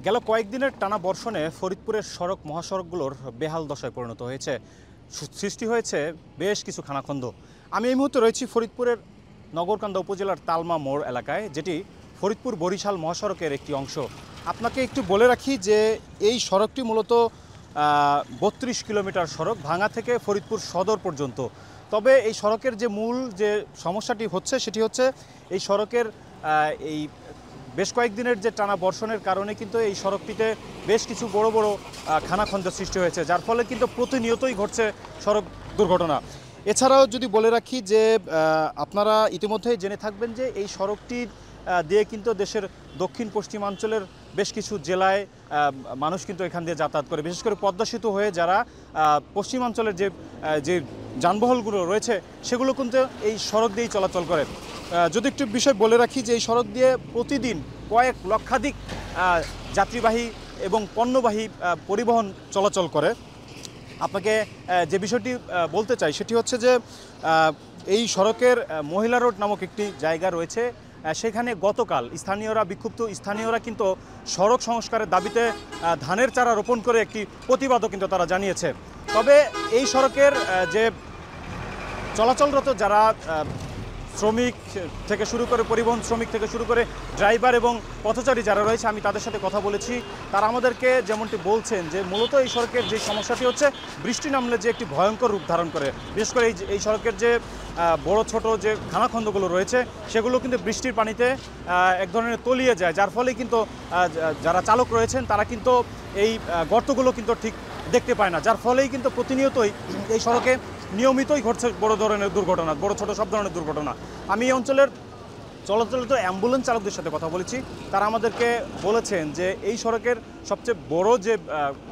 গেল কয়েকদিনের টানা বর্ষণে ফরিদপুরের সড়ক মহাসড়কগুলোর বেহাল দশায় পরিণত হয়েছে। সৃষ্টি হয়েছে বেশ কিছু খানাখন্দ। আমি এই মুহূর্তে রয়েছি ফরিদপুরের নগরকান্দা উপজেলার তালমা মোড় এলাকায়, যেটি ফরিদপুর বরিশাল মহাসড়কের একটি অংশ। আপনাকে একটু বলে রাখি যে এই সড়কটি মূলত ৩২ কিলোমিটার সড়ক, ভাঙা থেকে ফরিদপুর সদর পর্যন্ত। তবে এই সড়কের যে মূল যে সমস্যাটি হচ্ছে সেটি হচ্ছে এই সড়কের এই বেশ কয়েকদিনের যে টানা বর্ষণের কারণে কিন্তু এই সড়কটিতে বেশ কিছু বড় বড় খানাখন্দের সৃষ্টি হয়েছে, যার ফলে কিন্তু প্রতিনিয়তই ঘটছে সড়ক দুর্ঘটনা। এছাড়াও যদি বলে রাখি যে আপনারা ইতিমধ্যেই জেনে থাকবেন যে এই সড়কটি দিয়ে কিন্তু দেশের দক্ষিণ পশ্চিমাঞ্চলের বেশ কিছু জেলায় মানুষ কিন্তু এখান দিয়ে যাতায়াত করে, বিশেষ করে পদ্মা সেতু হয়ে যারা পশ্চিমাঞ্চলের যে যানবাহনগুলো রয়েছে সেগুলো কিন্তু এই সড়ক দিয়েই চলাচল করে। যদি একটু বিষয় বলে রাখি যে এই সড়ক দিয়ে প্রতিদিন কয়েক লক্ষাধিক যাত্রীবাহী এবং পণ্যবাহী পরিবহন চলাচল করে। আপনাকে যে বিষয়টি বলতে চাই সেটি হচ্ছে যে এই সড়কের মহিলা রোড নামক একটি জায়গা রয়েছে, সেখানে গতকাল বিক্ষুব্ধ স্থানীয়রা কিন্তু সড়ক সংস্কারের দাবিতে ধানের চারা রোপণ করে একটি প্রতিবাদও কিন্তু তারা জানিয়েছে। তবে এই সড়কের যে চলাচলরত যারা শ্রমিক থেকে শুরু করে পরিবহন শ্রমিক থেকে শুরু করে ড্রাইভার এবং পথচারী যারা রয়েছে, আমি তাদের সাথে কথা বলেছি। তারা আমাদেরকে যেমনটি বলছেন যে মূলত এই সড়কের যে সমস্যাটি হচ্ছে বৃষ্টি নামলে যে একটি ভয়ঙ্কর রূপ ধারণ করে, বিশেষ করে এই সড়কের যে বড় ছোট যে খানাখন্দগুলো রয়েছে সেগুলো কিন্তু বৃষ্টির পানিতে এক ধরনের তলিয়ে যায়, যার ফলে কিন্তু যারা চালক রয়েছেন তারা কিন্তু এই গর্তগুলো কিন্তু ঠিক দেখতে পায় না, যার ফলেই কিন্তু প্রতিনিয়তই এই সড়কে নিয়মিতই ঘটছে বড় ধরনের দুর্ঘটনা, বড় ছোট সব ধরনের দুর্ঘটনা। আমি এই অঞ্চলের চলাচলিত অ্যাম্বুলেন্স চালকদের সাথে কথা বলেছি। তারা আমাদেরকে বলেছেন যে এই সড়কের সবচেয়ে বড় যে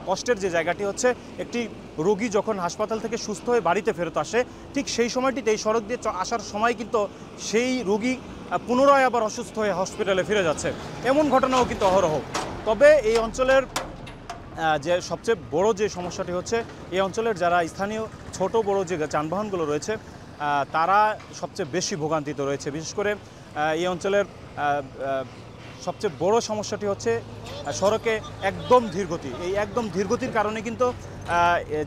কষ্টের যে জায়গাটি হচ্ছে একটি রোগী যখন হাসপাতাল থেকে সুস্থ হয়ে বাড়িতে ফেরত আসে, ঠিক সেই সময়টিতে এই সড়ক দিয়ে আসার সময় কিন্তু সেই রোগী পুনরায় আবার অসুস্থ হয়ে হসপিটালে ফিরে যাচ্ছে, এমন ঘটনাও কিন্তু অহরহ। তবে এই অঞ্চলের যে সবচেয়ে বড় যে সমস্যাটি হচ্ছে এই অঞ্চলের যারা স্থানীয় ছোট বড় যে যানবাহনগুলো রয়েছে তারা সবচেয়ে বেশি ভোগান্তিতে রয়েছে। বিশেষ করে এই অঞ্চলের সবচেয়ে বড় সমস্যাটি হচ্ছে সড়কে একদম ধীরগতি। এই একদম ধীরগতির কারণে কিন্তু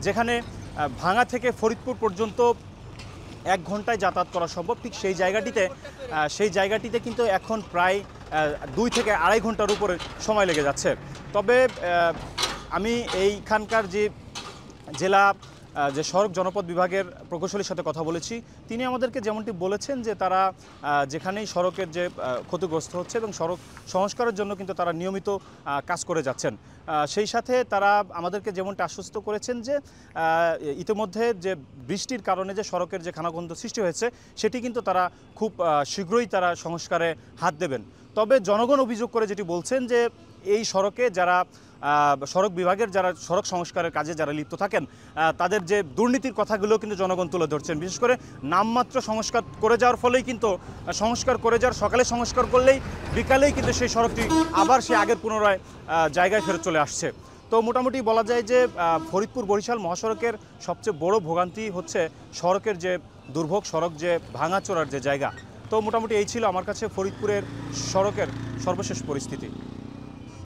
যেখানে ভাঙা থেকে ফরিদপুর পর্যন্ত 1 ঘন্টায় যাতায়াত করা সম্ভব, ঠিক সেই জায়গাটিতে কিন্তু এখন প্রায় 2 থেকে 2.5 ঘন্টার উপরে সময় লেগে যাচ্ছে। তবে আমি এইখানকার যে জেলা যে সড়ক জনপদ বিভাগের প্রকৌশলীর সাথে কথা বলেছি, তিনি আমাদেরকে যেমনটি বলেছেন যে তারা যেখানেই সড়কের যে ক্ষতিগ্রস্ত হচ্ছে এবং সড়ক সংস্কারের জন্য কিন্তু তারা নিয়মিত কাজ করে যাচ্ছেন। সেই সাথে তারা আমাদেরকে যেমনটি আশ্বস্ত করেছেন যে ইতিমধ্যে যে বৃষ্টির কারণে যে সড়কের যে খানাখন্দ সৃষ্টি হয়েছে সেটি কিন্তু তারা খুব শীঘ্রই তারা সংস্কারে হাত দেবেন। তবে জনগণ অভিযোগ করে যেটি বলছেন যে এই সড়কে যারা সড়ক বিভাগের যারা সড়ক সংস্কারের কাজে যারা লিপ্ত থাকেন তাদের যে দুর্নীতির কথাগুলো কিন্তু জনগণ তুলে ধরছেন। বিশেষ করে নামমাত্র সংস্কার করে যাওয়ার ফলেই কিন্তু সংস্কার করে যাওয়ার সকালে সংস্কার করলেই বিকালেই কিন্তু সেই সড়কটি আবার সে আগের পুনরায় জায়গায় ফেরত চলে আসছে। তো মোটামুটি বলা যায় যে ফরিদপুর বরিশাল মহাসড়কের সবচেয়ে বড় ভোগান্তি হচ্ছে সড়কের যে দুর্ভোগ, সড়ক যে ভাঙাচোরার যে জায়গা। তো মোটামুটি এই ছিল আমার কাছে ফরিদপুরের সড়কের সর্বশেষ পরিস্থিতি।